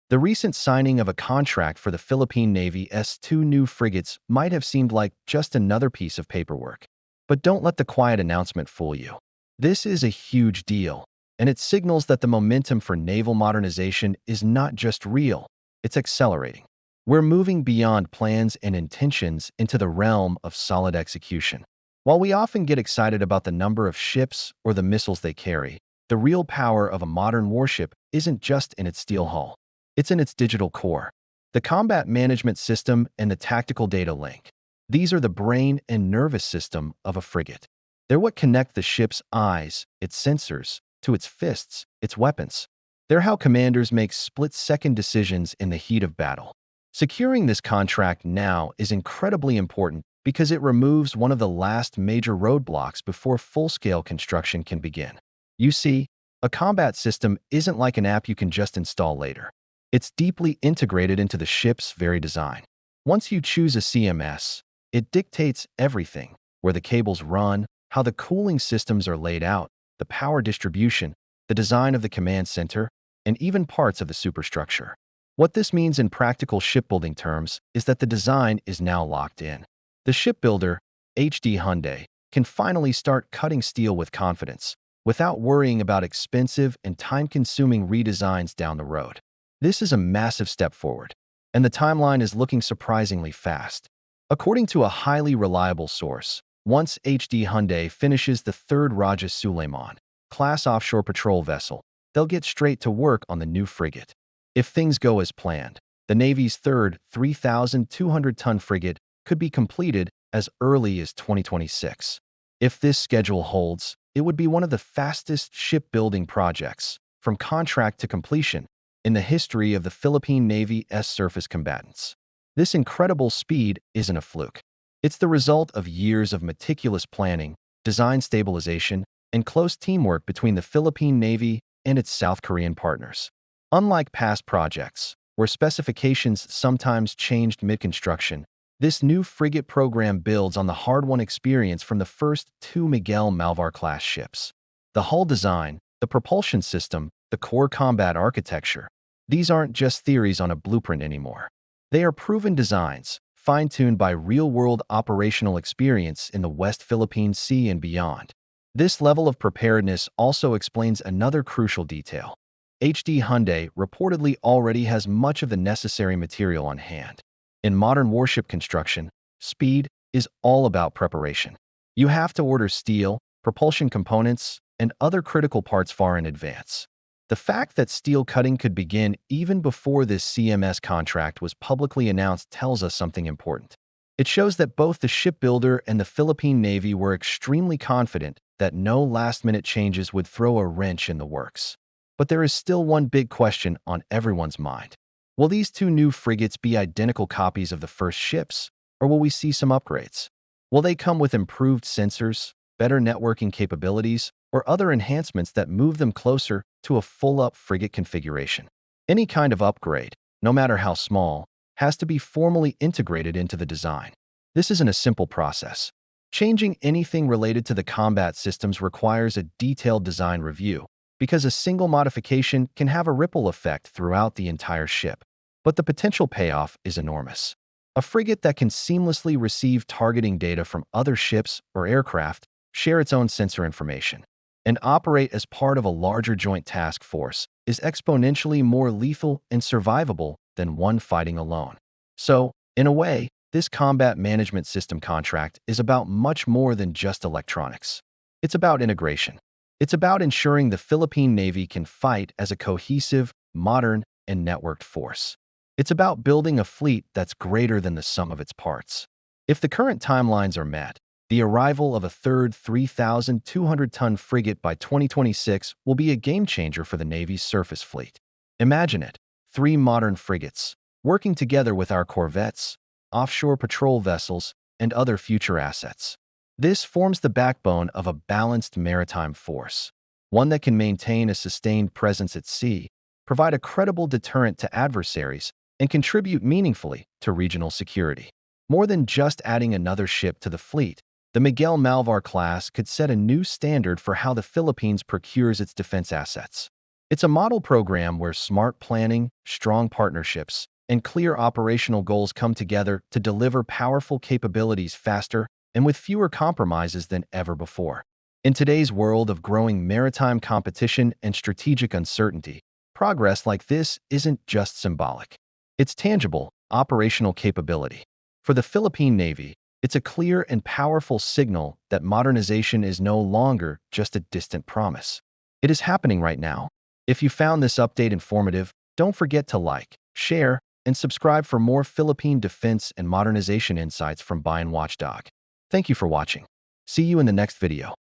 The recent signing of a contract for the Philippine Navy's two new frigates might have seemed like just another piece of paperwork. But don't let the quiet announcement fool you. This is a huge deal, and it signals that the momentum for naval modernization is not just real, it's accelerating. We're moving beyond plans and intentions into the realm of solid execution. While we often get excited about the number of ships or the missiles they carry, the real power of a modern warship isn't just in its steel hull. It's in its digital core, the combat management system and the tactical data link. These are the brain and nervous system of a frigate. They're what connect the ship's eyes, its sensors, to its fists, its weapons. They're how commanders make split-second decisions in the heat of battle. Securing this contract now is incredibly important because it removes one of the last major roadblocks before full-scale construction can begin. You see, a combat system isn't like an app you can just install later. It's deeply integrated into the ship's very design. Once you choose a CMS, it dictates everything: where the cables run, how the cooling systems are laid out, the power distribution, the design of the command center, and even parts of the superstructure. What this means in practical shipbuilding terms is that the design is now locked in. The shipbuilder, HDF-3200, can finally start cutting steel with confidence, without worrying about expensive and time-consuming redesigns down the road. This is a massive step forward, and the timeline is looking surprisingly fast. According to a highly reliable source, once HDF-3200 finishes the third Raja Suleiman class offshore patrol vessel, they'll get straight to work on the new frigate. If things go as planned, the Navy's third 3,200-ton frigate could be completed as early as 2026. If this schedule holds, it would be one of the fastest shipbuilding projects, from contract to completion, in the history of the Philippine Navy's surface combatants. This incredible speed isn't a fluke. It's the result of years of meticulous planning, design stabilization, and close teamwork between the Philippine Navy and its South Korean partners. Unlike past projects, where specifications sometimes changed mid-construction, this new frigate program builds on the hard-won experience from the first two Miguel Malvar-class ships. The hull design, the propulsion system, the core combat architecture, these aren't just theories on a blueprint anymore. They are proven designs, fine-tuned by real-world operational experience in the West Philippine Sea and beyond. This level of preparedness also explains another crucial detail. HDF-3200 reportedly already has much of the necessary material on hand. In modern warship construction, speed is all about preparation. You have to order steel, propulsion components, and other critical parts far in advance. The fact that steel cutting could begin even before this CMS contract was publicly announced tells us something important. It shows that both the shipbuilder and the Philippine Navy were extremely confident that no last-minute changes would throw a wrench in the works. But there is still one big question on everyone's mind. Will these two new frigates be identical copies of the first ships, or will we see some upgrades? Will they come with improved sensors, better networking capabilities, or other enhancements that move them closer to a full-up frigate configuration? Any kind of upgrade, no matter how small, has to be formally integrated into the design. This isn't a simple process. Changing anything related to the combat systems requires a detailed design review, because a single modification can have a ripple effect throughout the entire ship. But the potential payoff is enormous. A frigate that can seamlessly receive targeting data from other ships or aircraft, share its own sensor information, and operate as part of a larger joint task force is exponentially more lethal and survivable than one fighting alone. So, in a way, this combat management system contract is about much more than just electronics. It's about integration. It's about ensuring the Philippine Navy can fight as a cohesive, modern, and networked force. It's about building a fleet that's greater than the sum of its parts. If the current timelines are met, the arrival of a third 3,200-ton frigate by 2026 will be a game-changer for the Navy's surface fleet. Imagine it, 3 modern frigates, working together with our corvettes, offshore patrol vessels, and other future assets. This forms the backbone of a balanced maritime force, one that can maintain a sustained presence at sea, provide a credible deterrent to adversaries, and contribute meaningfully to regional security. More than just adding another ship to the fleet, the Miguel Malvar-class could set a new standard for how the Philippines procures its defense assets. It's a model program where smart planning, strong partnerships, and clear operational goals come together to deliver powerful capabilities faster and with fewer compromises than ever before. In today's world of growing maritime competition and strategic uncertainty, progress like this isn't just symbolic. It's tangible, operational capability. For the Philippine Navy, it's a clear and powerful signal that modernization is no longer just a distant promise. It is happening right now. If you found this update informative, don't forget to like, share, and subscribe for more Philippine defense and modernization insights from Watchdog. Thank you for watching. See you in the next video.